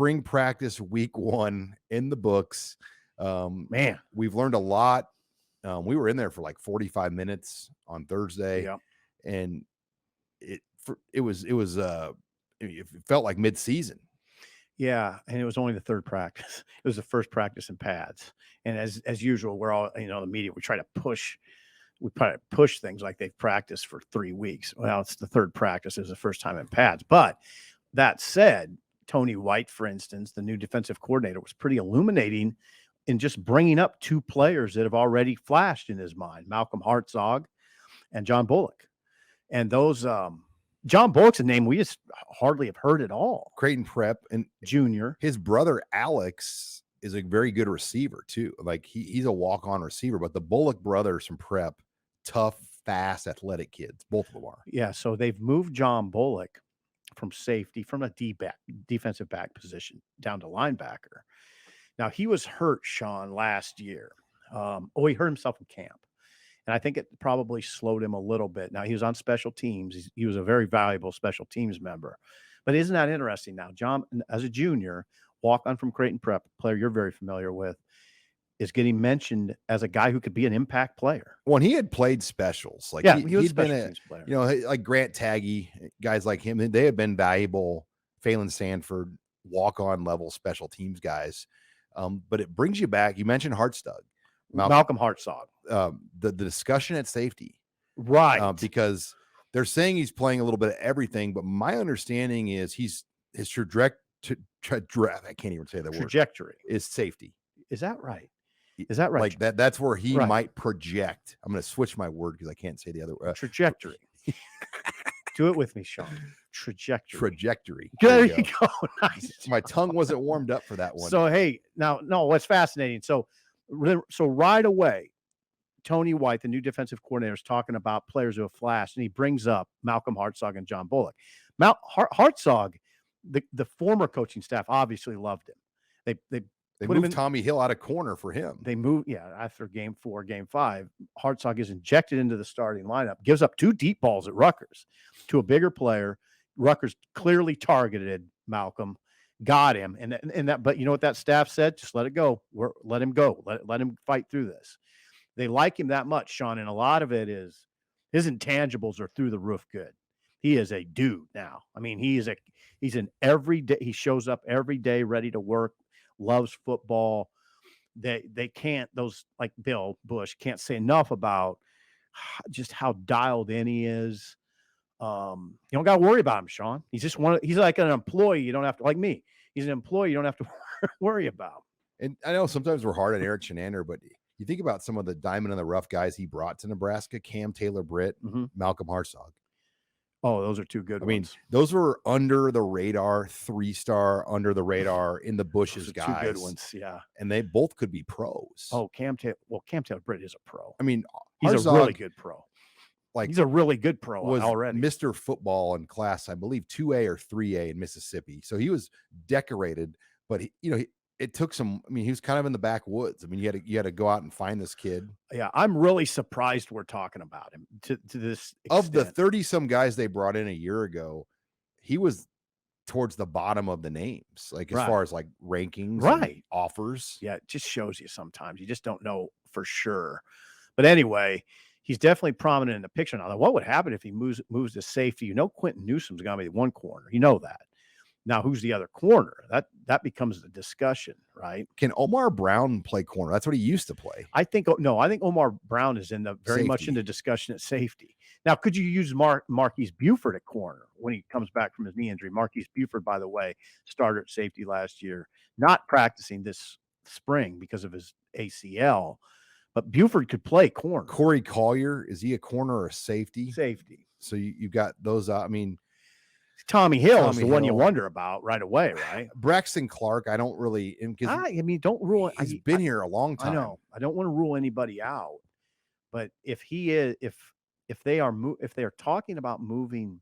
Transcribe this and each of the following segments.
spring practice week 1 in the books. Man, we've learned a lot. We were in there for like 45 minutes on Thursday, yeah. and it felt like mid-season. Yeah, and it was only the third practice. It was the first practice in pads. And as usual, we're all, the media, we try to push things like they've practiced for 3 weeks. Well, it's the third practice. It was the first time in pads. But that said, Tony White, for instance, the new defensive coordinator, was pretty illuminating in just bringing up 2 players that have already flashed in his mind, Malcolm Hartzog and John Bullock. And those John Bullock's a name we just hardly have heard at all. Creighton Prep and junior. His brother Alex is a very good receiver too. Like he's a walk-on receiver, but the Bullock brothers from Prep, tough, fast, athletic kids. Both of them are. Yeah, so they've moved John Bullock from safety, from a defensive back position down to linebacker. Now, he was hurt, Sean, last year. He hurt himself in camp. And I think it probably slowed him a little bit. Now, he was on special teams. He was a very valuable special teams member. But isn't that interesting now? John, as a junior, walk-on from Creighton Prep, player you're very familiar with, is getting mentioned as a guy who could be an impact player. When he had played specials, like he was he'd been a player. Like Grant Taggy, guys like him, they had been valuable Phelan Sanford walk-on level special teams guys. But it brings you back. You mentioned Hartzog. Malcolm Hartzog. The discussion at safety. Right. Because they're saying he's playing a little bit of everything, but my understanding is his trajectory, I can't even say the word. Trajectory is safety. Is that right? Is that right? Like that's where he might project. I'm going to switch my word because I can't say the other word. Trajectory. Do it with me, Sean. Trajectory. There you go. Nice. My tongue wasn't warmed up for that one. So, hey, what's fascinating. So right away, Tony White, the new defensive coordinator, is talking about players who have flashed, and he brings up Malcolm Hartzog and John Bullock. Hartzog, the former coaching staff obviously loved him. They moved Tommy Hill out of corner for him. They moved, after game 4, game 5, Hartzog is injected into the starting lineup, gives up 2 deep balls at Rutgers to a bigger player. Rutgers clearly targeted Malcolm, got him, but you know what that staff said? Just let it go. Let him go. Let him fight through this. They like him that much, Sean, and a lot of it is his intangibles are through the roof good. He is a dude now. I mean, he's an everyday. He shows up every day ready to work. Loves football. They can't, those like Bill Bush can't say enough about just how dialed in he is. You don't got to worry about him, Sean. He's like an employee. You don't have to, like me. He's an employee you don't have to worry about. And I know sometimes we're hard on Eric Shenander, but you think about some of the diamond in the rough guys he brought to Nebraska: Cam Taylor-Britt, Malcolm Hartzog. Oh, those are 2 good ones. I mean, those were under the radar, 3-star under the radar in the bushes guys. 2 good ones, yeah. And they both could be pros. Oh, Cam Taylor-Britt is a pro. I mean, he's a really good pro. Like he's a really good pro already. Mr. Football in class, I believe 2A or 3A in Mississippi. So he was decorated, but it took some. I mean, he was kind of in the backwoods. I mean, you had to go out and find this kid. Yeah, I'm really surprised we're talking about him to this extent. Of the 30-some guys they brought in a year ago, he was towards the bottom of the names, like as far as like rankings, and offers. Yeah, it just shows you sometimes you just don't know for sure. But anyway, he's definitely prominent in the picture now. What would happen if he moves to safety? Quentin Newsom's going to be the one corner. You know that. Now, who's the other corner? That becomes the discussion, right? Can Omar Brown play corner? That's what he used to play. I think Omar Brown is very much in the discussion at safety. Now, could you use Marquise Buford at corner when he comes back from his knee injury? Marquise Buford, by the way, started at safety last year, not practicing this spring because of his ACL, but Buford could play corner. Corey Collier, is he a corner or a safety? Safety. So you got those. I mean, Tommy Hill is the one you wonder about right away, right? Braxton Clark, I don't really. Don't rule it. He's been here a long time. I know. I don't want to rule anybody out, but if they are talking about moving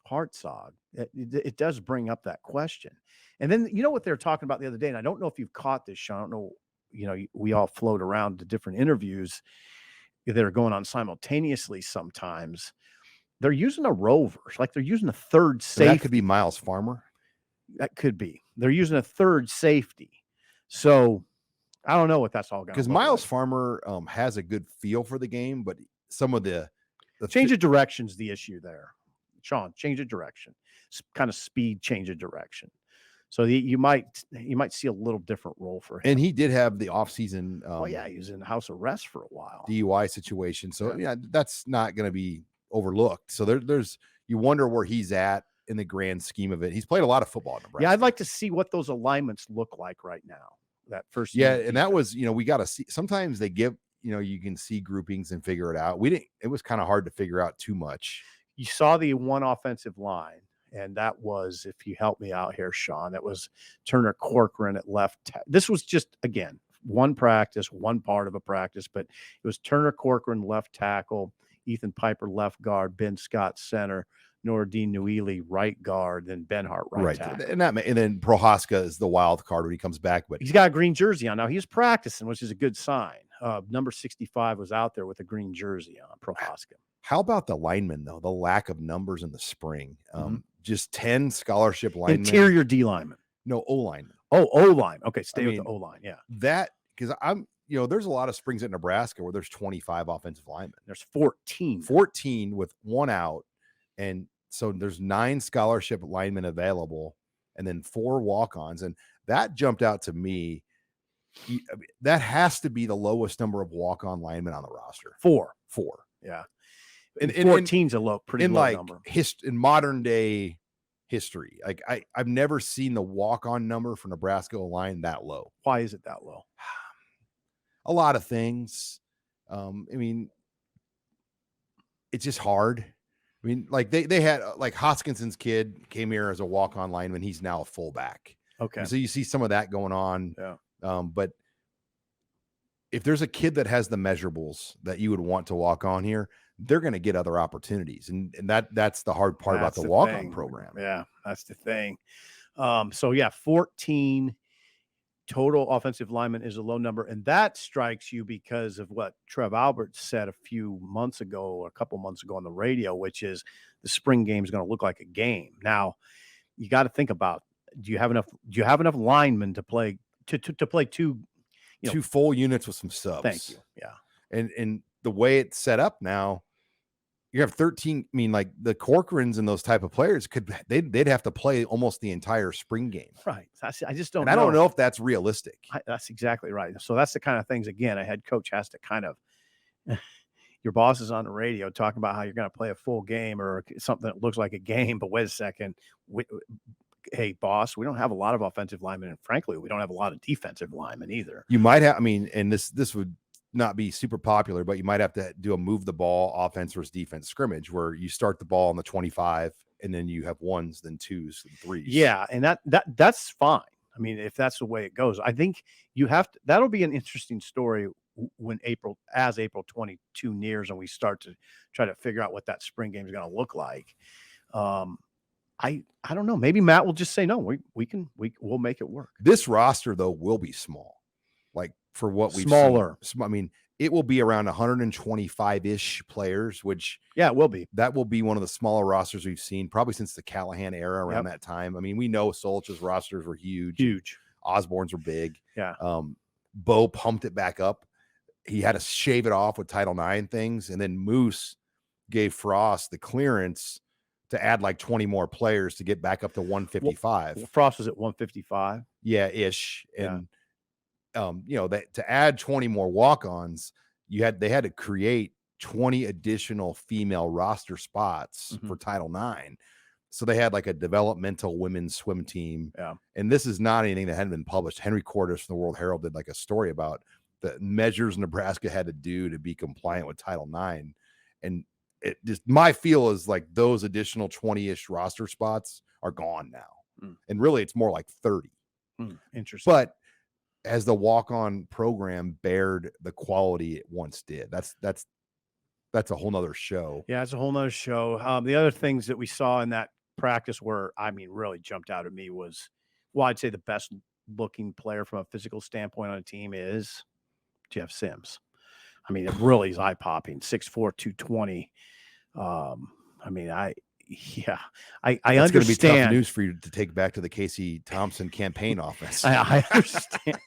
Hartzog, it does bring up that question. And then you know what they're talking about the other day, and I don't know if you've caught this, Sean. I don't know. We all float around to different interviews that are going on simultaneously sometimes. They're using a rover, like they're using a third safety. So that could be Miles Farmer. That could be. They're using a third safety. So I don't know what that's all going to because look Miles like. Farmer has a good feel for the game, but some of the Change of direction's the issue there, Sean. Change of direction, kind of speed, change of direction. So you might see a little different role for him. And he did have the offseason He was in house arrest for a while. DUI situation. So yeah, that's not going to be overlooked. So there's you wonder where he's at in the grand scheme of it. He's played a lot of football in Nebraska. Yeah, I'd like to see what those alignments look like right now. That first and that was, we got to see. Sometimes they give, you can see groupings and figure it out. It was kind of hard to figure out too much. You saw the one offensive line, and that was, if you help me out here, Sean, that was Turner Corcoran at left. This was just, again, one practice, one part of a practice, but it was Turner Corcoran left tackle, Ethan Piper left guard, Ben Scott center, Noradine Nuili right guard, then Benhart right tackle. And then Prohaska is the wild card when he comes back, but he's got a green jersey on now. He's practicing, which is a good sign. Number 65 was out there with a green jersey on, Prohaska. How about the linemen, though? The lack of numbers in the spring. Just 10 scholarship linemen. Interior D linemen. No, O linemen. Oh, O line. Okay, stay with the O line. Yeah. That, because there's a lot of springs at Nebraska where there's 25 offensive linemen. There's 14. 14 with one out. And so there's 9 scholarship linemen available and then 4 walk-ons. And that jumped out to me. That has to be the lowest number of walk-on linemen on the roster. 4. Yeah. And 14's a pretty low number. In modern day history, like I've never seen the walk-on number for Nebraska line that low. Why is it that low? A lot of things. It's just hard. Like they had like Hoskinson's kid came here as a walk-on lineman. He's now a fullback. Okay. So you see some of that going on. Yeah. But if there's a kid that has the measurables that you would want to walk on here, they're going to get other opportunities. And that's the hard part about the walk-on program. Yeah, that's the thing. 14 total offensive linemen is a low number. And that strikes you because of what Trev Albert said a couple months ago on the radio, which is the spring game is going to look like a game. Now, you got to think about, do you have enough linemen to play two full units with some subs? Thank you. Yeah. And the way it's set up now, you have 13. Like the Corcorans and those type of players they'd have to play almost the entire spring game. Right. I just don't know. I don't know if that's realistic. That's exactly right. So that's the kind of things, again, a head coach has to kind of, your boss is on the radio talking about how you're going to play a full game or something that looks like a game, but wait a second. Hey, boss, we don't have a lot of offensive linemen. And frankly, we don't have a lot of defensive linemen either. You might have, and this would not be super popular, but you might have to do a move the ball offense versus defense scrimmage where you start the ball on the 25 and then you have 1s, then 2s, and 3s. Yeah. And that's fine. If that's the way it goes, I think that'll be an interesting story when April 22 nears and we start to try to figure out what that spring game is going to look like. I don't know. Maybe Matt will just say, no, we'll make it work. This roster though will be small. Like for what we've smaller. Seen. It will be around 125-ish players, which it will be. That will be one of the smaller rosters we've seen probably since the Callahan era around that time. We know Solich's rosters were huge. Osborne's were big. Yeah. Bo pumped it back up. He had to shave it off with Title IX things. And then Moose gave Frost the clearance to add like 20 more players to get back up to 155. Well, Frost was at 155. Yeah, ish. And to add 20 more walk-ons, they had to create 20 additional female roster spots for Title IX. So they had like a developmental women's swim team. Yeah. And this is not anything that hadn't been published. Henry Cordes from the World Herald did like a story about the measures Nebraska had to do to be compliant with Title IX. And it just, my feel is like those additional 20-ish roster spots are gone now. And really it's more like 30. Interesting. But as the walk-on program bared the quality it once did, that's a whole nother show. Yeah, it's a whole nother show. The other things that we saw in that practice were, really jumped out at me was, I'd say the best looking player from a physical standpoint on a team is Jeff Sims. It really is eye-popping. 6'4", 220. Yeah, That's I going to be tough understand. news for you to take back to the Casey Thompson campaign office. I understand.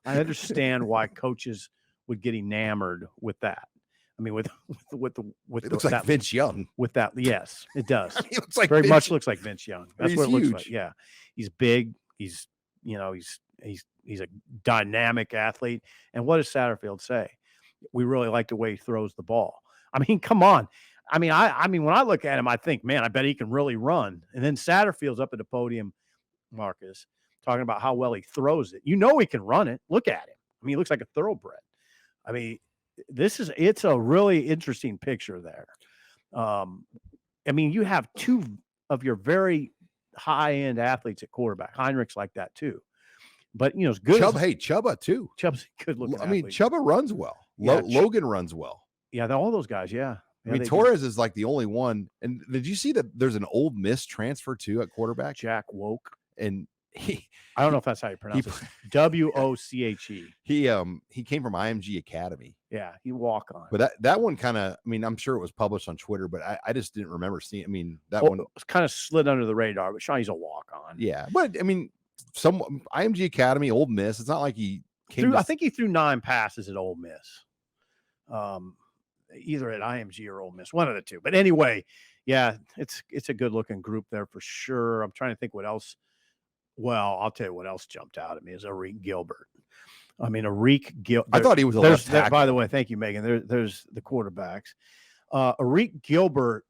I understand why coaches would get enamored with that. I mean, with It looks like Vince Young. with that. Yes, it does. I mean, it looks like Very Vince, much looks like Vince Young. That's he's what it looks huge. like. Yeah, he's big. He's he's a dynamic athlete. And what does Satterfield say? We really like the way he throws the ball. I mean, come on. I mean, when I look at him, I think, man, I bet he can really run. And then Satterfield's up at the podium, Marcus, talking about how well he throws it. You know he can run it. Look at him. I mean, he looks like a thoroughbred. I mean, it's a really interesting picture there. I mean, you have two of your very high-end athletes at quarterback. Heinrich's like that too. But, as good Chubba too. Chubb's a good-looking mean, athlete. Chubba runs well. Yeah, Logan runs well. Yeah, all those guys, yeah. I mean, Torres is like the only one. And did you see that there's an Ole Miss transfer too at quarterback? Jack Woke. And I don't know if that's how you pronounce it. Woche. He came from IMG Academy. Yeah, he walk on. But that one kind of, I mean, I'm sure it was published on Twitter, but I just didn't remember seeing. I mean, one kind of slid under the radar, but Shawnee's a walk on. Yeah, but I mean, some IMG Academy, Ole Miss. It's not like he came. I think he threw 9 passes at Ole Miss. Either at IMG or Ole Miss, one of the two. But anyway, yeah, it's a good looking group there for sure. I'm trying to think what else. Well, I'll tell you what else jumped out at me is Arik Gilbert. I mean, Arik Gilbert. I thought he was a left tackle. By the way, thank you, Megan. There's the quarterbacks. Arik Gilbert.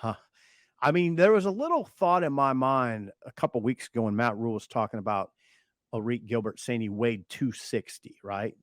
I mean, there was a little thought in my mind a couple weeks ago when Matt Rule was talking about Arik Gilbert saying he weighed 260, right?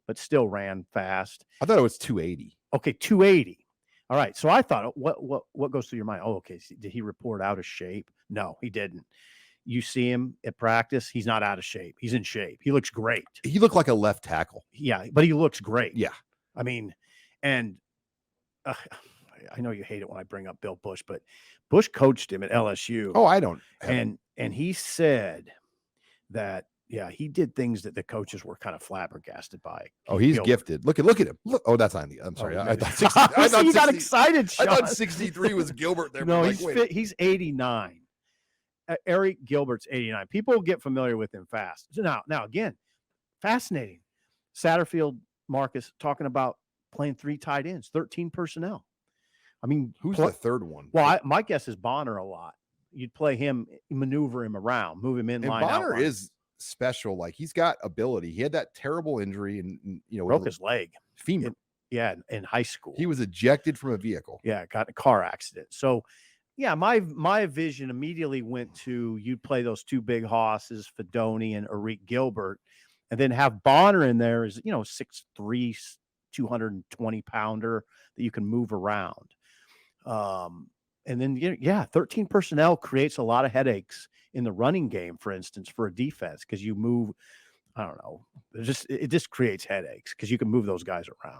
But still ran fast. I thought it was 280. Okay, 280. All right. So I thought, what goes through your mind? Oh, okay. Did he report out of shape? No, he didn't. You see him at practice, he's not out of shape. He's in shape. He looks great. He looked like a left tackle. Yeah, but he looks great. Yeah. I mean, and I know you hate it when I bring up Bill Bush, but Bush coached him at LSU. Oh, I don't. And he said that, yeah, he did things that the coaches were kind of flabbergasted by. Oh, he's gifted. Look at him. Look. Oh, that's not the. I'm sorry. I thought 60, I thought you got excited, Sean. I thought 63 was Gilbert there. No, he's 89. Arik Gilbert's 89. People get familiar with him fast. So now again, fascinating. Satterfield, Marcus, talking about playing 3 tight ends, 13 personnel. I mean, who's the third one? Well, my guess is Bonner a lot. You'd play him, maneuver him around, move him in line. Bonner is special. Like, he's got ability. He had that terrible injury and broke his leg. Femur. In high school. He was ejected from a vehicle. Yeah, got in a car accident. So, yeah, my vision immediately went to you'd play those 2 big hosses, Fedoni and Arik Gilbert, and then have Bonner in there as 6'3", 220 pounder that you can move around. And then 13 personnel creates a lot of headaches in the running game, for instance, for a defense because you move. I don't know. It just creates headaches because you can move those guys around.